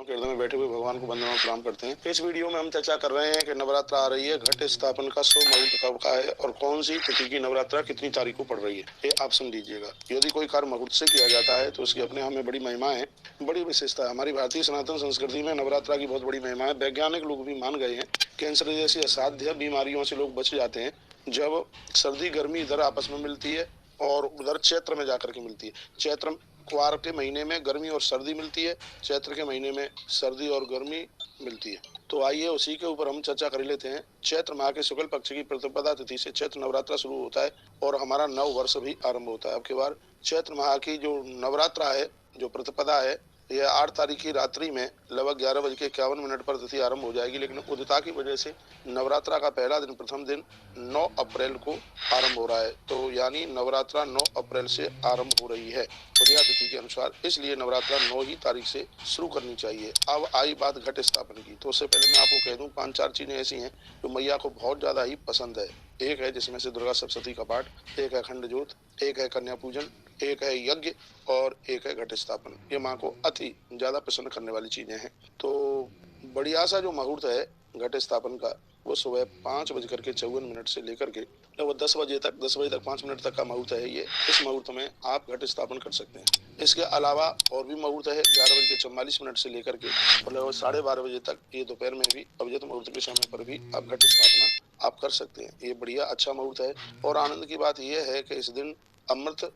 हृदय में बैठे हुए भगवान को वंदना और प्रणाम करते हैं। इस वीडियो में हम चर्चा कर रहे हैं कि नवरात्र आ रही है, घट स्थापन का शुभ मुहूर्त कब का है और कौन सी तिथि की नवरात्रा कितनी तारीख को पड़ रही है, ये आप सुन लीजिएगा। यदि कोई कार्य मुहूर्त से किया जाता है तो उसकी अपने आप में बड़ी महिमा है, बड़ी विशेषता है। हमारी भारतीय सनातन संस्कृति में नवरात्रा की बहुत बड़ी महिमा है। वैज्ञानिक लोग भी मान गए हैं। कैंसर जैसी असाध्य बीमारियों से लोग बच जाते हैं जब सर्दी गर्मी इधर आपस में मिलती है और उधर चैत्र में जाकर के मिलती है। चैत्र कुवार के महीने में गर्मी और सर्दी मिलती है, चैत्र के महीने में सर्दी और गर्मी मिलती है। तो आइए उसी के ऊपर हम चर्चा कर लेते हैं। चैत्र माह के शुक्ल पक्ष की प्रतिपदा तिथि से चैत्र नवरात्रा शुरू होता है और हमारा नव वर्ष भी आरंभ होता है। अब की बार चैत्र माह की जो नवरात्रा है, जो प्रतिपदा है, यह 8 तारीख की रात्रि में लगभग 11:51 पर तिथि आरंभ हो जाएगी। लेकिन उदिता की वजह से नवरात्रा का पहला दिन, प्रथम दिन 9 अप्रैल को आरंभ हो रहा है। तो यानी नवरात्रा 9 अप्रैल से आरंभ हो रही है उदया तिथि के अनुसार, इसलिए नवरात्रा 9 ही तारीख से शुरू करनी चाहिए। अब आई बात घट स्थापन की, तो उससे पहले मैं आपको कह दूं 5-4 चीजें ऐसी हैं जो मैया को बहुत ज्यादा ही पसंद है। एक है जिसमें से दुर्गा सप्तशती का पाठ, एक है अखंड ज्योत, एक है कन्या पूजन, एक है यज्ञ और एक है घट स्थापन। ये माँ को अति ज्यादा प्रसन्न करने वाली चीजें हैं। तो बढ़िया सा जो मुहूर्त है घट स्थापन का, वो सुबह 5:54 से लेकर के लगभग 10 बजे तक 5 मिनट तक का मुहूर्त है ये। इस मुहूर्त में आप घट स्थापन कर सकते हैं। इसके अलावा और भी मुहूर्त है 11:44 से लेकर के और लगभग 12:30 बजे तक, ये दोपहर में भी अभिजित मुहूर्त के समय पर भी आप घट स्थापना आप कर सकते हैं। ये बढ़िया अच्छा मुहूर्त है। और आनंद की बात यह है कि इस दिन अमृत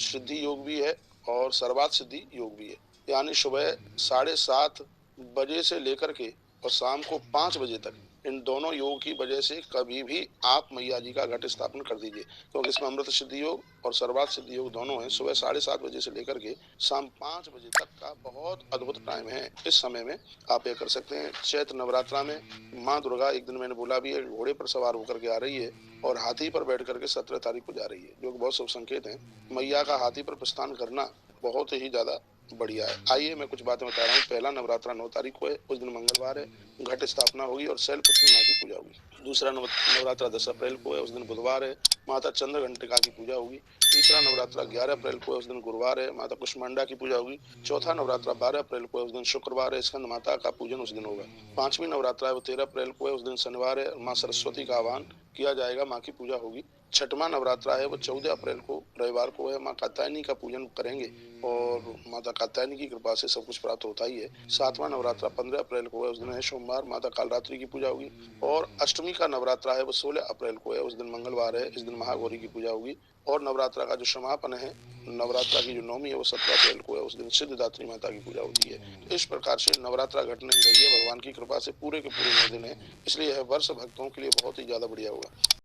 सिद्धि योग भी है और सर्वार्थ सिद्धि योग भी है। यानी सुबह 7:30 से लेकर के और शाम को 5 बजे तक, इन दोनों योग की वजह से कभी भी आप मैया जी का घट स्थापन कर दीजिए, क्योंकि इसमें अमृत सिद्धि योग और सर्वार्थ सिद्धि योग दोनों हैं। सुबह 7:30 से लेकर के शाम 5 बजे तक का बहुत अद्भुत टाइम है। इस समय में आप ये कर सकते हैं। चैत्र नवरात्रा में माँ दुर्गा, एक दिन मैंने बोला भी है, घोड़े पर सवार होकर के आ रही है और हाथी पर बैठ करके 17 तारीख को जा रही है, जो कि बहुत शुभ संकेत है। मैया का हाथी पर प्रस्थान करना बहुत ही ज्यादा बढ़िया है। आइए मैं कुछ बातें बता रहा हूँ। पहला नवरात्रा 9 तारीख को है, उस दिन मंगलवार है, घट स्थापना होगी और शैलपुत्री माँ की पूजा होगी। दूसरा नवरात्रा 10 अप्रैल को है, उस दिन बुधवार है, माता चंद्रघंटिका की पूजा होगी। तीसरा नवरात्रा 11 अप्रैल को है, उस दिन गुरुवार है, माता कुष्मांडा की पूजा होगी। चौथा नवरात्रा 12 अप्रैल को है, उस दिन शुक्रवार है, स्कंद माता का पूजन उस दिन होगा। पांचवी नवरात्रा है वो 13 अप्रैल को है, उस दिन शनिवार है, माँ सरस्वती का आह्वान किया जाएगा, माँ की पूजा होगी। छठवां नवरात्रा है वो 14 अप्रैल को रविवार को है, माँ कात्यायनी का पूजन करेंगे और माता कात्यायनी की कृपा से सब कुछ प्राप्त होता ही है। सातवां नवरात्रा 15 अप्रैल को है, उस दिन है सोमवार, माता कालरात्रि की पूजा होगी। और अष्टमी का नवरात्रा है वो 16 अप्रैल को है, उस दिन मंगलवार है, इस दिन महागौरी की पूजा होगी। और नवरात्रा का जो समापन है, नवरात्रा की जो नवमी है वो 17 अप्रैल को है, उस दिन सिद्धिदात्री माता की पूजा होती है। तो इस प्रकार से नवरात्रा घटने रही है, भगवान की कृपा से पूरे के पूरे 9 दिन है, इसलिए यह वर्ष भक्तों के लिए बहुत ही ज्यादा बढ़िया होगा।